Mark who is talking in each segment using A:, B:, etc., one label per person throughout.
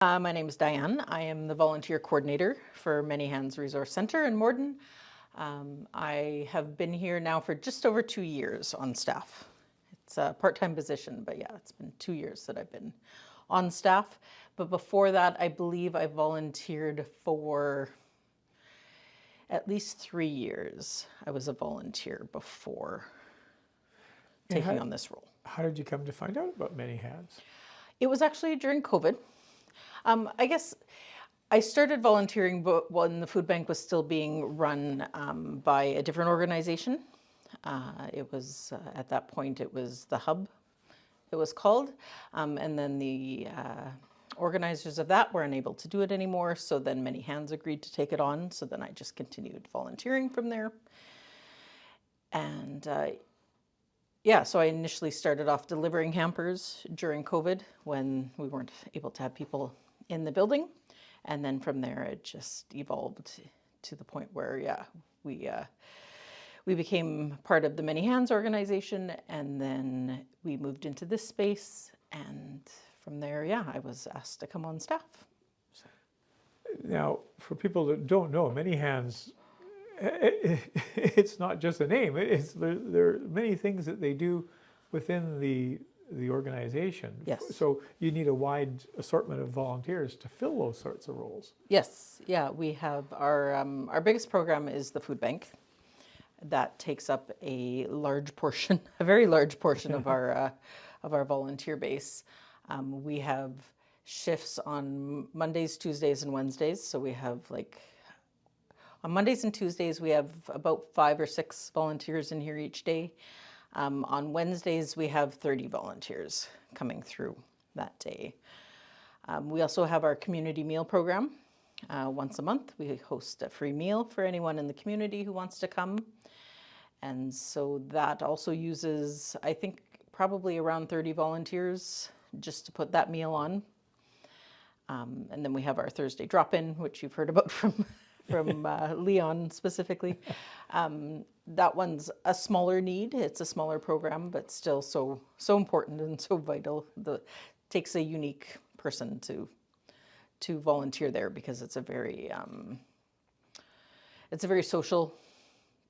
A: My name is Diane. I am the volunteer coordinator for Many Hands Resource Center in Morden. I have been here now for just over 2 years on staff. It's a part-time position, but yeah, it's been 2 years that I've been on staff. But before that, I believe I volunteered for at least 3 years. I was a volunteer before taking on this role.
B: How did you come to find out about Many Hands?
A: It was actually during COVID. I guess I started volunteering when the food bank was still being run by a different organization. It was, at that point, it was the Hub, it was called. And then the organizers of that were unable to do it anymore. So then Many Hands agreed to take it on. So then I just continued volunteering from there. And yeah, so I initially started off delivering hampers during COVID when we weren't able to have people in the building. And then from there, it just evolved to the point where, yeah, we became part of the Many Hands organization, and then we moved into this space. And from there, yeah, I was asked to come on staff.
B: Now, for people that don't know, Many Hands, it's not just a name. There are many things that they do within the organization.
A: Yes.
B: So you need a wide assortment of volunteers to fill those sorts of roles.
A: Yes, yeah, we have our biggest program is the food bank. That takes up a large portion, a very large portion of our volunteer base. We have shifts on Mondays, Tuesdays, and Wednesdays. So we have on Mondays and Tuesdays, we have about 5 or 6 volunteers in here each day. On Wednesdays, we have 30 volunteers coming through that day. We also have our community meal program. Once a month, we host a free meal for anyone in the community who wants to come. And so that also uses, I think, probably around 30 volunteers just to put that meal on. And then we have our Thursday drop-in, which you've heard about from Leon specifically. That one's a smaller need. It's a smaller program, but still so important and so vital. It takes a unique person to volunteer there because it's a very social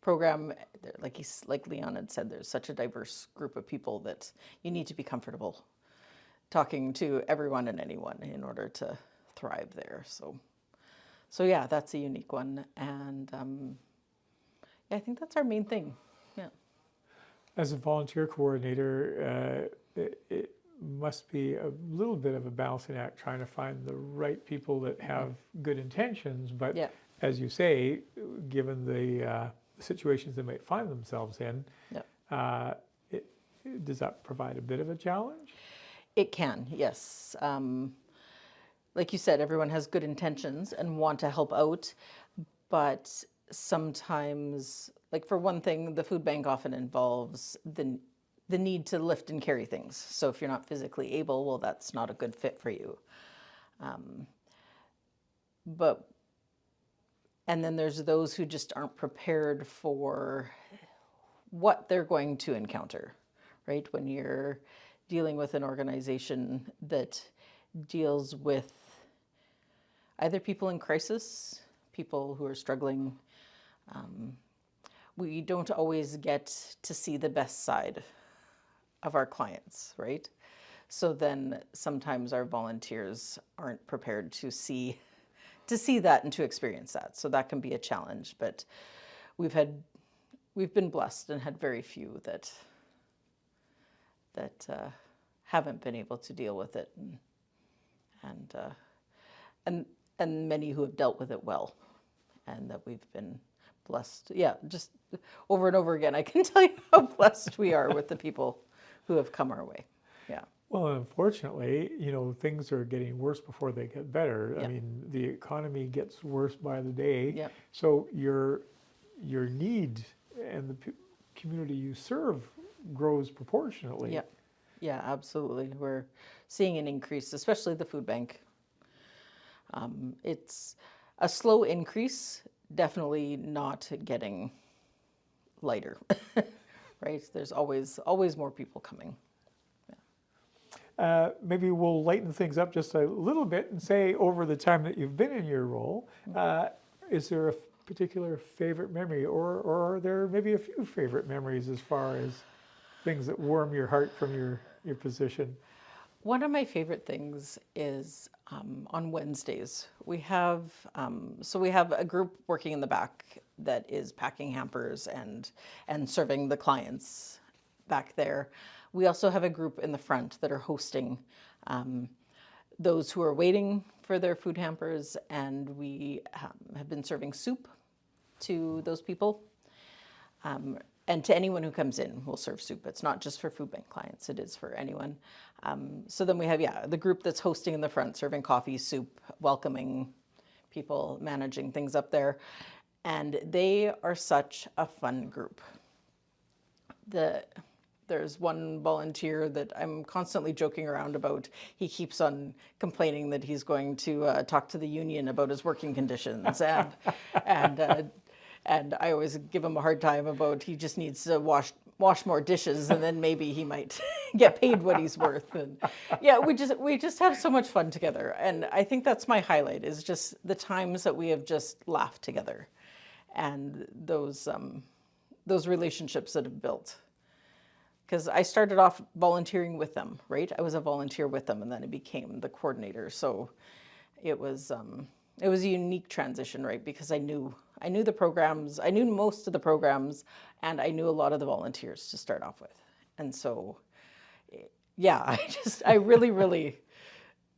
A: program. Like Leon had said, there's such a diverse group of people that you need to be comfortable talking to everyone and anyone in order to thrive there. So yeah, that's a unique one, and yeah, I think that's our main thing. Yeah.
B: As a volunteer coordinator, it must be a little bit of a balancing act trying to find the right people that have good intentions, but
A: Yeah.
B: as you say, given the situations they might find themselves in,
A: Yeah.
B: Does that provide a bit of a challenge?
A: It can, yes. Like you said, everyone has good intentions and want to help out, but sometimes, like for one thing, the food bank often involves the need to lift and carry things. So if you're not physically able, well, that's not a good fit for you. And then there's those who just aren't prepared for what they're going to encounter, right? When you're dealing with an organization that deals with either people in crisis, people who are struggling. We don't always get to see the best side of our clients, right? So then sometimes our volunteers aren't prepared to see that and to experience that. So that can be a challenge, but we've been blessed and had very few that haven't been able to deal with it, and many who have dealt with it well, and that we've been blessed. Yeah, just over and over again, I can tell you how blessed we are with the people who have come our way. Yeah.
B: Well, unfortunately, things are getting worse before they get better.
A: Yeah.
B: I mean, the economy gets worse by the day.
A: Yeah.
B: So your need and the community you serve grows proportionately.
A: Yeah. Yeah, absolutely. We're seeing an increase, especially the food bank. It's a slow increase, definitely not getting lighter, right? There's always more people coming.
B: maybe we'll lighten things up just a little bit and say, over the time that you've been in your role, is there a particular favorite memory, or are there maybe a few favorite memories as far as things that warm your heart from your position?
A: One of my favorite things is on Wednesdays. We have we have a group working in the back that is packing hampers and serving the clients back there. We also have a group in the front that are hosting those who are waiting for their food hampers, and we have been serving soup to those people. And to anyone who comes in, we'll serve soup. It's not just for food bank clients, it is for anyone. So then we have, the group that's hosting in the front, serving coffee, soup, welcoming people, managing things up there. And they are such a fun group. There's one volunteer that I'm constantly joking around about. He keeps on complaining that he's going to talk to the union about his working conditions, and I always give him a hard time about he just needs to wash more dishes, and then maybe he might get paid what he's worth. And yeah, we just have so much fun together, and I think that's my highlight, is just the times that we have just laughed together, and those relationships that have built. Because I started off volunteering with them, right? I was a volunteer with them, and then I became the coordinator. So it was a unique transition, right? Because I knew the programs, I knew most of the programs, and I knew a lot of the volunteers to start off with. And so, yeah, I really, really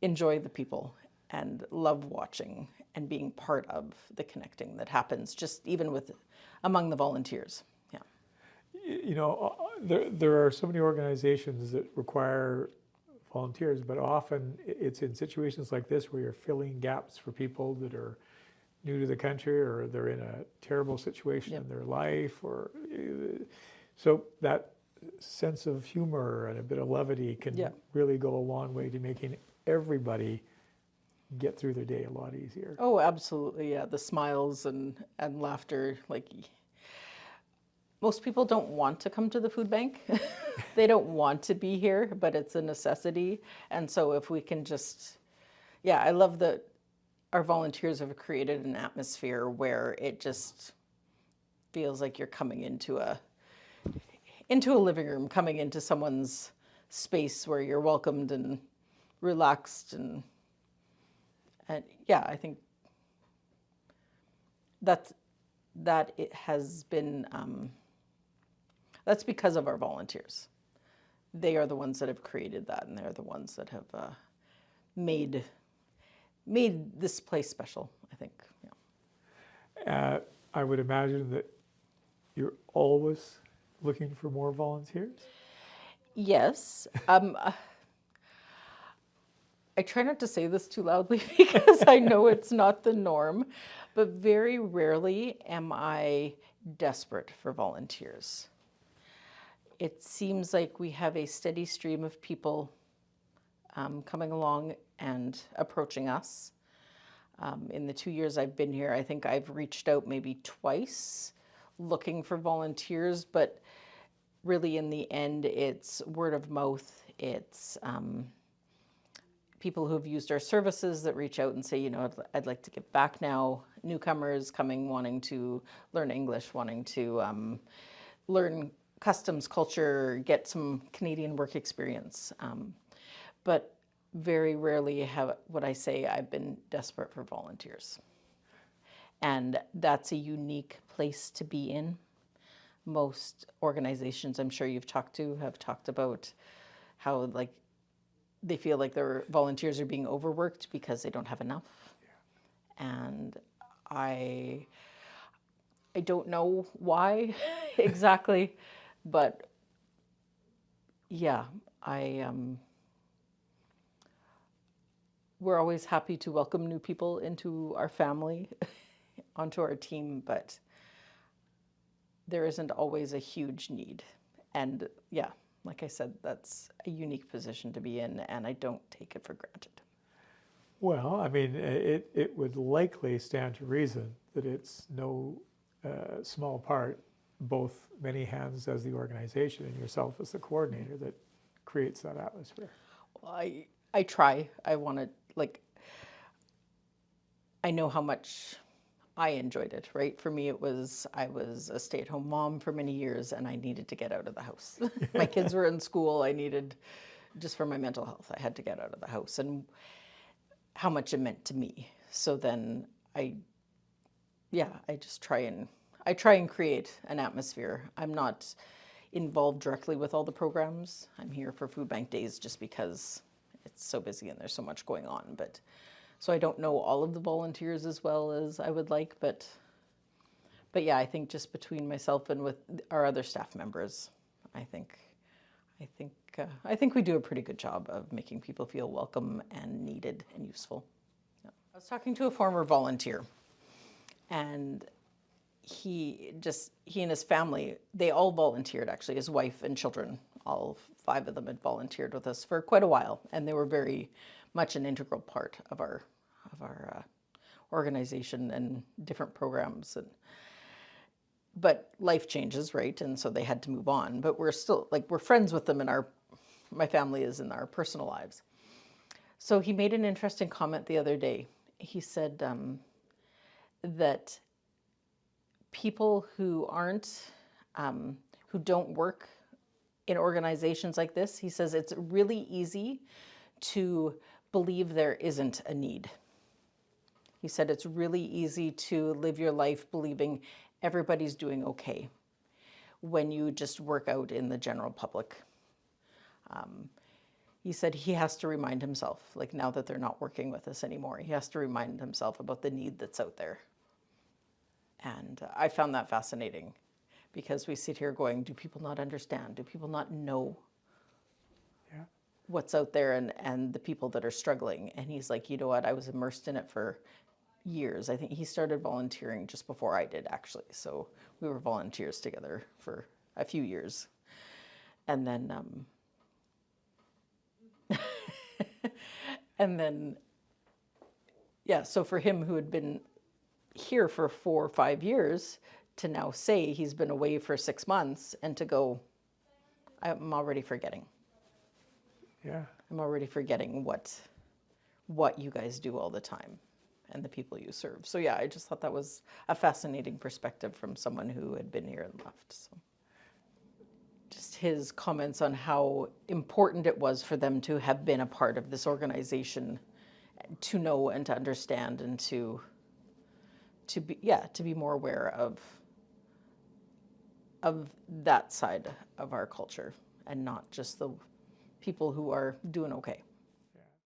A: enjoy the people and love watching and being part of the connecting that happens just even among the volunteers. Yeah.
B: You know, there are so many organizations that require volunteers, but often it's in situations like this where you're filling gaps for people that are new to the country, or they're in a terrible situation in their life, or so that sense of humor and a bit of levity can really go a long way to making everybody get through their day a lot easier.
A: Oh, absolutely. Yeah, the smiles and laughter. Like, most people don't want to come to the food bank. They don't want to be here, but it's a necessity. And so if we can just, I love that our volunteers have created an atmosphere where it just feels like you're coming into a living room, coming into someone's space where you're welcomed and relaxed, and I think that it has been that's because of our volunteers. They are the ones that have created that, and they're the ones that have made this place special, I think. Yeah.
B: I would imagine that you're always looking for more volunteers?
A: Yes. I try not to say this too loudly because I know it's not the norm, but very rarely am I desperate for volunteers. It seems like we have a steady stream of people coming along and approaching us. In the 2 years I've been here, I think I've reached out maybe twice looking for volunteers, but really in the end, it's word of mouth. It's people who've used our services that reach out and say, I'd like to get back now. Newcomers coming, wanting to learn English, wanting to learn customs, culture, get some Canadian work experience. But very rarely would I say I've been desperate for volunteers. And that's a unique place to be in. Most organizations I'm sure you've talked to have talked about how they feel like their volunteers are being overworked because they don't have enough. Yeah. And I don't know why exactly, but we're always happy to welcome new people into our family, onto our team, but there isn't always a huge need. And like I said, that's a unique position to be in, and I don't take it for granted.
B: Well, I mean, it would likely stand to reason that it's no small part, both many hands as the organization and yourself as the coordinator, that creates that atmosphere.
A: I try. I want to, like, I know how much I enjoyed it, right? For me, I was a stay-at-home mom for many years and I needed to get out of the house. My kids were in school. Just for my mental health, I had to get out of the house and how much it meant to me. So then I just try and create an atmosphere. I'm not involved directly with all the programs. I'm here for food bank days just because it's so busy and there's so much going on. But so I don't know all of the volunteers as well as I would like, but yeah, I think just between myself and with our other staff members, I think we do a pretty good job of making people feel welcome and needed and useful. Yeah. I was talking to a former volunteer, and he and his family, they all volunteered actually. His wife and children, all 5 of them had volunteered with us for quite a while, and they were very much an integral part of our organization and different programs. But life changes, right? And so they had to move on. But we're still, like, we're friends with them my family is in our personal lives. So he made an interesting comment the other day. He said that people who don't work in organizations like this, he says it's really easy to believe there isn't a need. He said it's really easy to live your life believing everybody's doing okay when you just work out in the general public. He said he has to remind himself, like now that they're not working with us anymore, he has to remind himself about the need that's out there. And I found that fascinating because we sit here going, do people not understand? Do people not know what's out there and the people that are struggling? And he's like, you know what? I was immersed in it for years. I think he started volunteering just before I did, actually. So we were volunteers together for a few years. And then, so for him who had been here for 4 or 5 years to now say he's been away for 6 months and to go, I'm already forgetting.
B: Yeah.
A: I'm already forgetting what you guys do all the time and the people you serve. So yeah, I just thought that was a fascinating perspective from someone who had been here and left. So just his comments on how important it was for them to have been a part of this organization, to know and to understand and to be more aware of that side of our culture and not just the people who are doing okay.